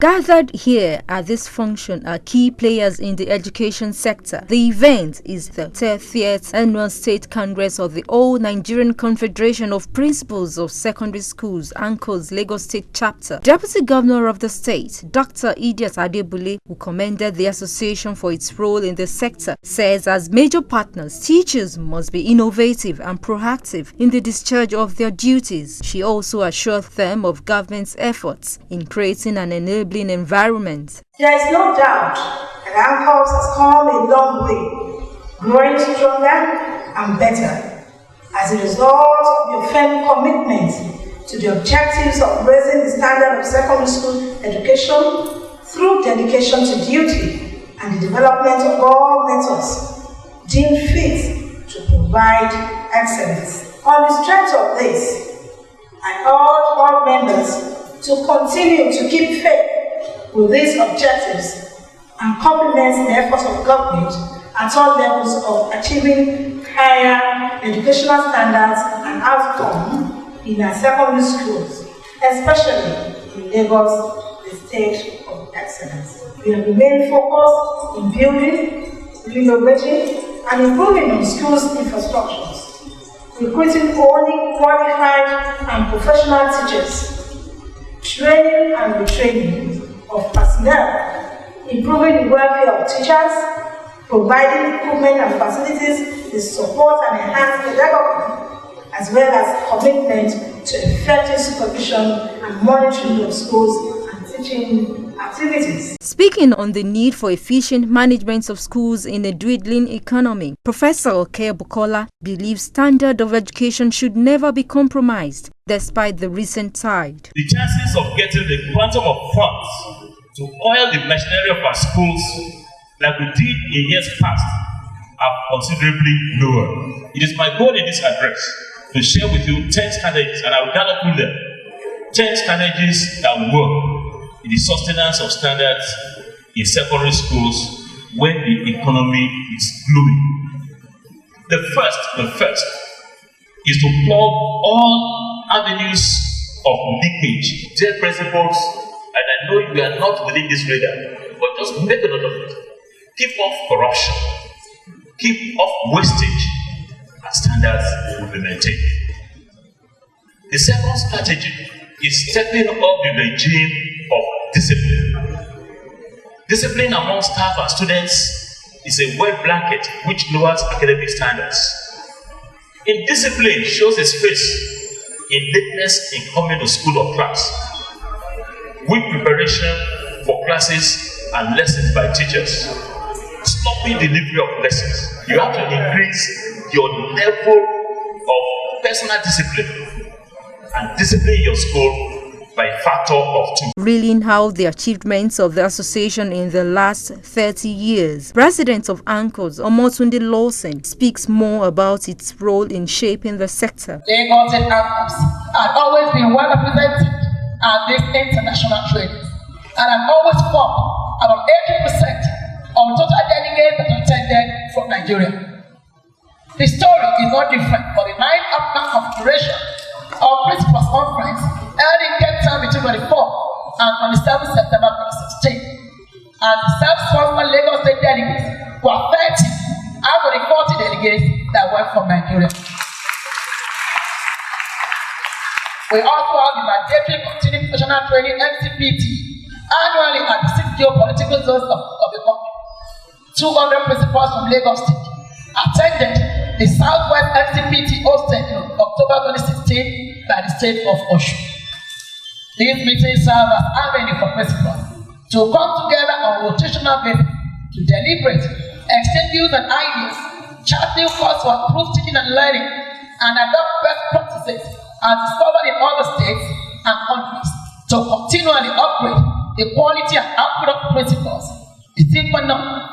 Gathered here at this function are key players in the education sector. The event is the 30th Annual State Congress of the All Nigerian Confederation of Principals of Secondary Schools, Ancopss Lagos State Chapter. Deputy Governor of the state, Dr. Idiat Adebule, who commended the association for its role in the sector, says as major partners, teachers must be innovative and proactive in the discharge of their duties. She also assured them of government's efforts in creating an enabling environment. There is no doubt that Ancopss has come a long way, growing stronger and better as a result of your firm commitment to the objectives of raising the standard of secondary school education through dedication to duty and the development of all methods deemed fit to provide excellence. On the strength of this, I urge all members to continue to keep faith with these objectives and complement the efforts of government at all levels of achieving higher educational standards and outcomes in our secondary schools, especially in Lagos, the state of excellence. We have remained focused in building, renovating, and improving on schools' infrastructures, recruiting only qualified and professional teachers, training and retraining of personnel, improving the welfare of teachers, providing equipment and facilities to support and enhance pedagogy, as well as commitment to effective supervision and monitoring of schools and teaching activities. Speaking on the need for efficient management of schools in a dwindling economy, Professor Oke Bukola believes standard of education should never be compromised, despite the recent tide. The chances of getting the quantum of funds to oil the machinery of our schools like we did in years past are considerably lower. It is my goal in this address to share with you 10 strategies, and I will gather through them, 10 strategies that will work in the sustenance of standards in secondary schools when the economy is blooming. The first is to plug all avenues of leakage. Dear principals, and I know you are not within this radar, but just make a note of it. Keep off corruption, keep off wastage, and standards will be maintained. The second strategy is stepping up the regime of discipline. Discipline among staff and students is a wet blanket which lowers academic standards. Indiscipline shows its face in lateness in coming to school or class, weak preparation for classes and lessons by teachers, sloppy delivery of lessons. You have to increase your level of personal discipline and discipline your school by a factor of 2. Reeling out the achievements of the association in the last 30 years, President of Ancopss, Omotunde Lawson, speaks more about its role in shaping the sector. Lagos and Ancopss have always been well represented at these international trainings, and have always formed about 80% of total delegates that attended from Nigeria. The story is not different for the 9th African Confederation of Principals Conference held in Cape Town between 24 and 27 September 2016. And the self-sponsored Lagos State delegates were 30 out of the 40 delegates that went from Nigeria. We also have the mandatory continuing professional training (MCPT) annually at the 6 geopolitical zones of the country. 200 principals from Lagos State attended the Southwest MCPT hosted in October 2016 by the state of Osun. These meetings serve as avenue for principals to come together on a rotational basis to deliberate, exchange views and ideas, chart new courses for improved teaching and learning, and adopt best practices as discovered in other states and countries to continually upgrade the quality and output of principals, the symptom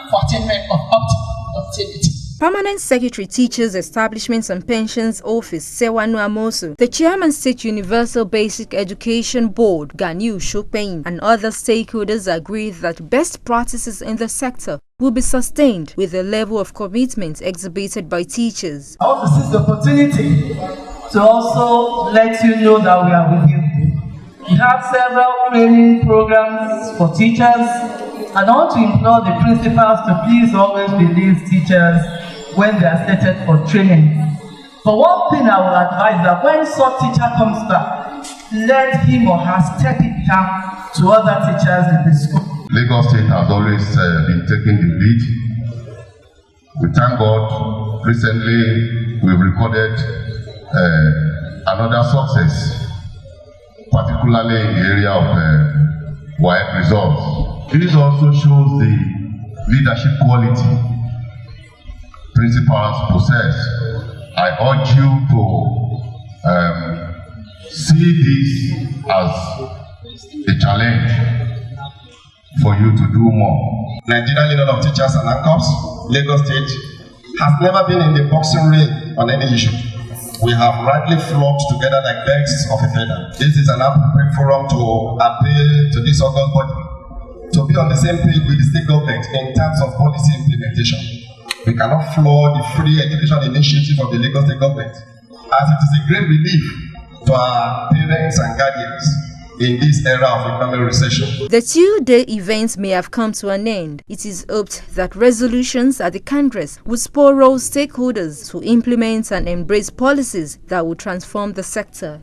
for attainment of optimum. Permanent Secretary Teachers Establishments and Pensions Office, Sewanu Amosu, the Chairman State Universal Basic Education Board, Ganiu Shokpein, and other stakeholders agreed that best practices in the sector will be sustained with the level of commitment exhibited by teachers. I want to seize the opportunity to also let you know that we are with you. We have several training programs for teachers, and I want to implore the principals to please always release teachers when they are stated for training. But one thing I will advise that when such teacher comes back, let him or her step it down to other teachers in the school. Lagos State has always been taking the lead. We thank God, recently we've recorded another success, particularly in the area of WAEC results. This also shows the leadership quality principals possess. I urge you to see this as a challenge for you to do more. Nigerian Union of Teachers and Ancopss, Lagos State, has never been in the boxing ring on any issue. We have rightly flocked together like birds of a feather. This is an appropriate forum to appeal to this august body to be on the same page with the state government in terms of policy implementation. We cannot floor the free education initiative of the Lagos State government, as it is a great relief to our parents and guardians in this era of economic recession. The 2-day events may have come to an end. It is hoped that resolutions at the Congress will spur all stakeholders to implement and embrace policies that will transform the sector.